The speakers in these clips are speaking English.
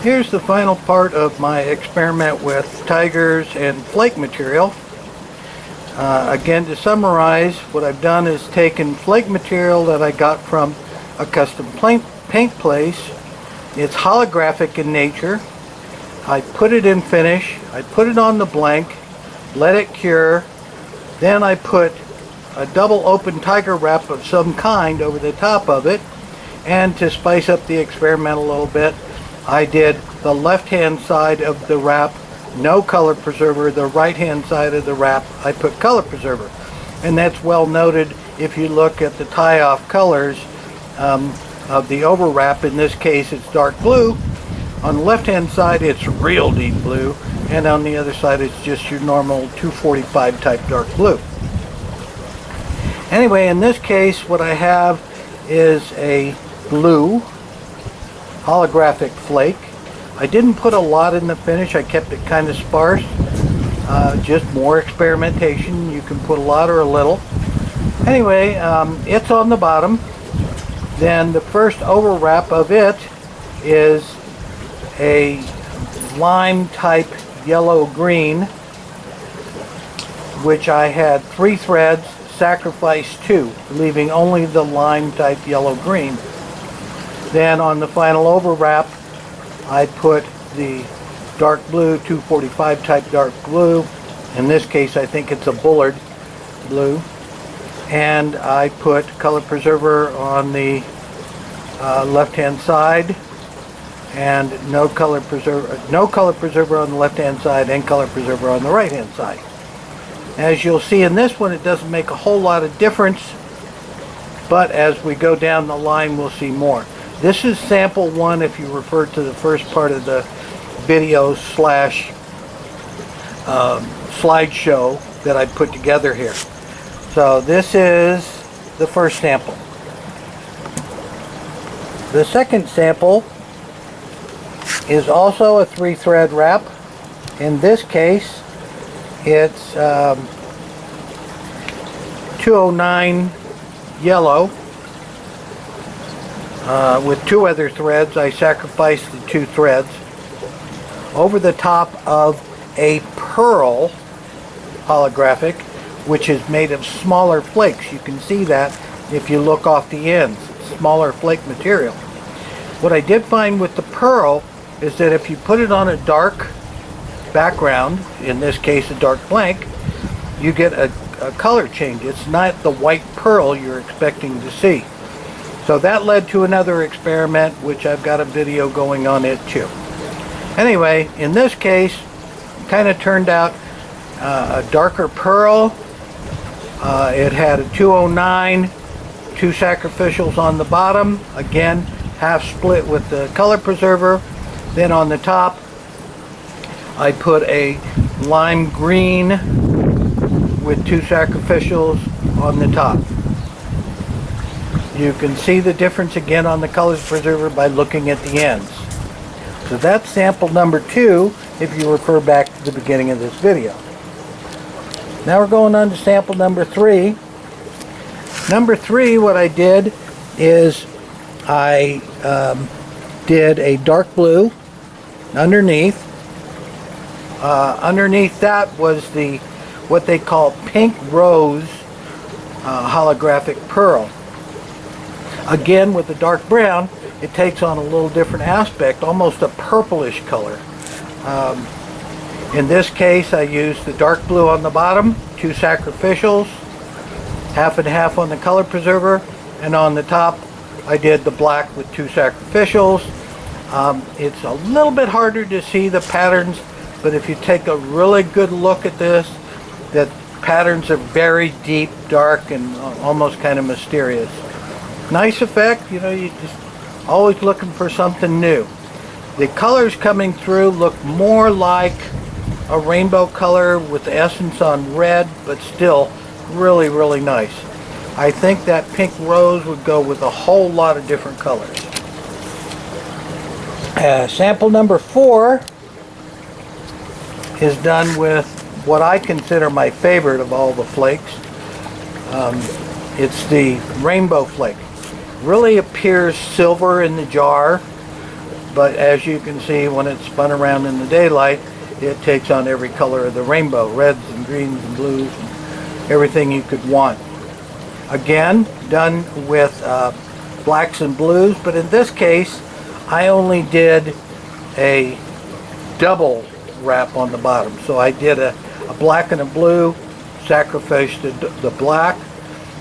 Here's the final part of my experiment with tigers and flake material. Again, to summarize, what I've done is taken flake material that I got from a custom paint place. It's holographic in nature. I put it in finish, I put it on the blank, let it cure, then I put a double open tiger wrap of some kind over the top of it, and to spice up the experiment a little bit, I did the left hand side of the wrap no color preserver, the right hand side of the wrap I put color preserver. And that's well noted if you look at the tie-off colors of the over wrap. In this case it's dark blue. On the left hand side it's real deep blue, and on the other side it's just your normal 245 type dark blue. Anyway, in this case what I have is a blue holographic flake. I didn't put a lot in the finish, I kept it kind of sparse, just more experimentation. You can put a lot or a little. Anyway, it's on the bottom. Then the first overwrap of it is a lime type yellow green, which I had 3 threads, sacrificed 2, leaving only the lime type yellow green. Then on the final overwrap I put the dark blue 245 type dark blue. In this case I think it's a bullard blue, and I put color preserver on the left hand side, and no color preserver on the left hand side, and color preserver on the right hand side. As you'll see in this one, it doesn't make a whole lot of difference, but as we go down the line we'll see more. This is sample 1 if you refer to the first part of the video slash slideshow that I put together here. So this is the first sample. The second sample is also a 3-thread wrap. In this case it's 209 yellow. With 2 other threads. I sacrificed the 2 threads over the top of a pearl holographic, which is made of smaller flakes. You can see that if you look off the ends, smaller flake material. What I did find with the pearl is that if you put it on a dark background, in this case a dark blank, you get a color change. It's not the white pearl you're expecting to see. So that led to another experiment, which I've got a video going on it too. Anyway, in this case, kind of turned out a darker pearl. It had a 209, 2 sacrificials on the bottom, again half split with the color preserver. Then on the top I put a lime green with 2 sacrificials on the top. You can see the difference again on the color preserver by looking at the ends. So that's sample number 2 if you refer back to the beginning of this video. Now we're going on to sample number 3. Number 3, what I did is I did a dark blue underneath. Underneath that was the what they call pink rose holographic pearl. Again, with the dark brown, it takes on a little different aspect, almost a purplish color. In this case, I used the dark blue on the bottom, 2 sacrificials, half and half on the color preserver, and on the top I did the black with 2 sacrificials. It's a little bit harder to see the patterns, but if you take a really good look at this, the patterns are very deep, dark, and almost kind of mysterious. Nice effect, you know, you just always looking for something new. The colors coming through look more like a rainbow color with the essence on red, but still really, really nice. I think that pink rose would go with a whole lot of different colors. Sample number 4 is done with what I consider my favorite of all the flakes. It's the rainbow flake. Really appears silver in the jar. but as you can see, when it's spun around in the daylight, it takes on every color of the rainbow, reds and greens and blues and everything you could want. Again, done with blacks and blues, but in this case I only did a double wrap on the bottom. So I did a black and a blue, sacrificed the black.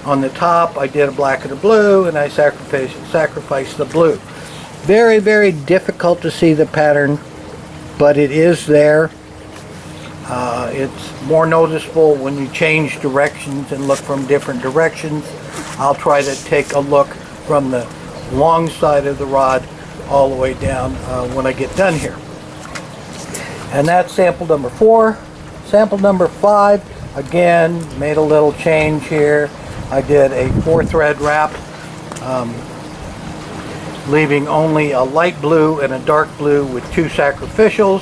On the top I did a black and a blue, and I sacrificed the blue. Very, very difficult to see the pattern, but it is there. It's more noticeable when you change directions and look from different directions. I'll try to take a look from the long side of the rod all the way down when I get done here. And that's sample number 4. Sample number 5, again, made a little change here. I did a 4-thread wrap, leaving only a light blue and a dark blue with 2 sacrificials.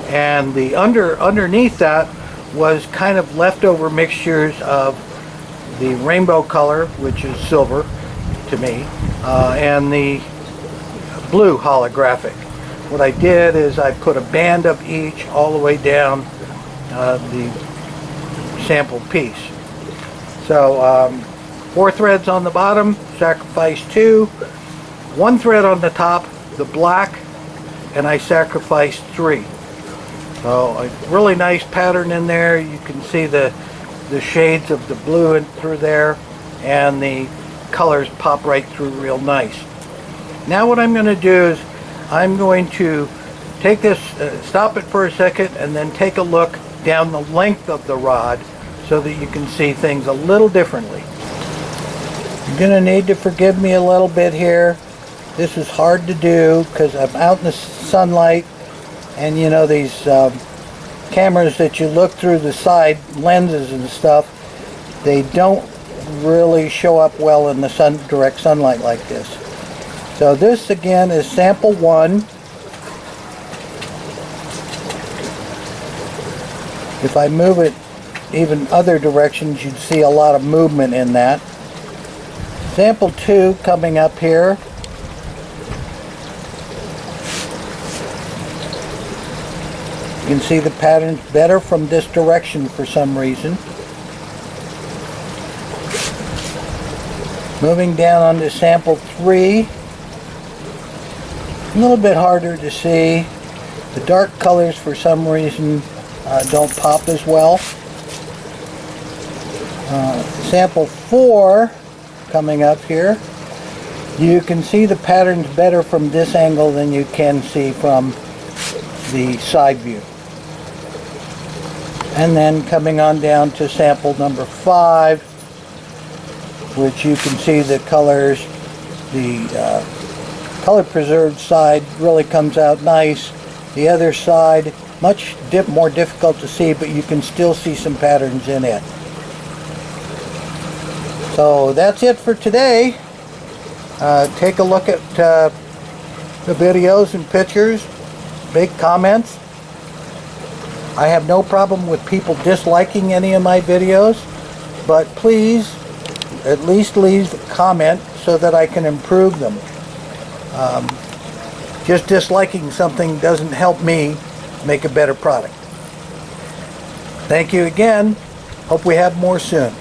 And the underneath that was kind of leftover mixtures of the rainbow color, which is silver to me, and the blue holographic. What I did is I put a band of each all the way down the sample piece. So 4 threads on the bottom, sacrifice 2, 1 thread on the top, the black, and I sacrificed 3. So a really nice pattern in there. You can see the shades of the blue in through there, and the colors pop right through real nice. Now what I'm going to do is I'm going to take this, stop it for a second, and then take a look down the length of the rod so that you can see things a little differently. You're going to need to forgive me a little bit here. This is hard to do because I'm out in the sunlight, and you know these cameras that you look through the side lenses and stuff, they don't really show up well in the direct sunlight like this. So this again is sample 1. If I move it even other directions, you'd see a lot of movement in that. Sample 2 coming up here. You can see the patterns better from this direction for some reason. Moving down onto sample 3. A little bit harder to see. The dark colors for some reason don't pop as well. Sample 4 coming up here. You can see the patterns better from this angle than you can see from the side view. And then coming on down to sample number 5, which you can see the colors, the color preserved side really comes out nice. The other side, much more difficult to see, but you can still see some patterns in it. So that's it for today. Take a look at the videos and pictures, make comments. I have no problem with people disliking any of my videos, but please at least leave a comment so that I can improve them. Just disliking something doesn't help me make a better product. Thank you again. Hope we have more soon.